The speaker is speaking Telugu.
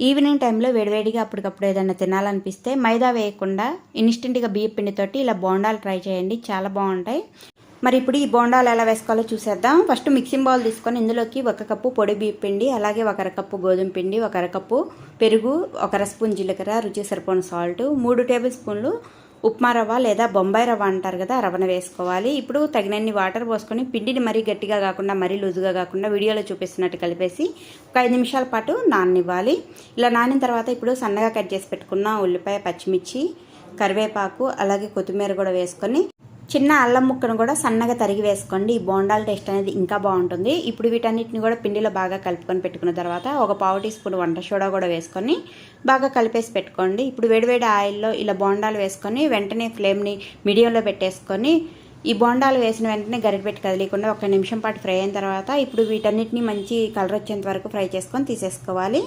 ఈవినింగ్ టైంలో వేడివేడిగా అప్పటికప్పుడు ఏదైనా తినాలనిపిస్తే మైదా వేయకుండా ఇన్స్టెంట్గా బియ్యం పిండితోటి ఇలా బోండాలు ట్రై చేయండి, చాలా బాగుంటాయి. మరి ఇప్పుడు ఈ బోండాలు ఎలా వేసుకోవాలో చూసేద్దాం. ఫస్ట్ మిక్సింగ్ బౌల్ తీసుకొని ఇందులోకి 1 కప్పు పొడి బియ్యం పిండి, అలాగే 1 కప్పు గోధుమ పిండి, 1 కప్పు పెరుగు, 1 స్పూన్ జీలకర్ర, రుచి సరిపోయిన సాల్ట్, 3 టేబుల్ స్పూన్లు ఉప్మా రవ్వ లేదా బొంబాయి రవ్వ అంటారు కదా, రవ్వను వేసుకోవాలి. ఇప్పుడు తగినన్ని వాటర్ పోసుకొని పిండిని మరీ గట్టిగా కాకుండా మరీ లూజుగా కాకుండా వీడియోలో చూపిస్తున్నట్టు కలిపేసి ఒక 5 నిమిషాల పాటు నాననివ్వాలి. ఇలా నానిన తర్వాత ఇప్పుడు సన్నగా కట్ చేసి పెట్టుకున్న ఉల్లిపాయ, పచ్చిమిర్చి, కరివేపాకు, అలాగే కొత్తిమీర కూడా వేసుకొని చిన్న అల్లం ముక్కను కూడా సన్నగా తరిగి వేసుకోండి. ఈ బోండాల టేస్ట్ అనేది ఇంకా బాగుంటుంది. ఇప్పుడు వీటన్నిటిని కూడా పిండిలో బాగా కలుపుకొని పెట్టుకున్న తర్వాత ఒక పావు టీ స్పూన్ వంట సోడా కూడా వేసుకొని బాగా కలిపేసి పెట్టుకోండి. ఇప్పుడు వేడివేడి ఆయిల్లో ఇలా బోండాలు వేసుకొని వెంటనే ఫ్లేమ్ని మీడియంలో పెట్టేసుకొని ఈ బోండాలు వేసిన వెంటనే గరిటె పెట్టి కదిలేకుండా 1 నిమిషం పాటు ఫ్రై అయిన తర్వాత ఇప్పుడు వీటన్నిటిని మంచి కలర్ వచ్చేంత వరకు ఫ్రై చేసుకొని తీసేసుకోవాలి.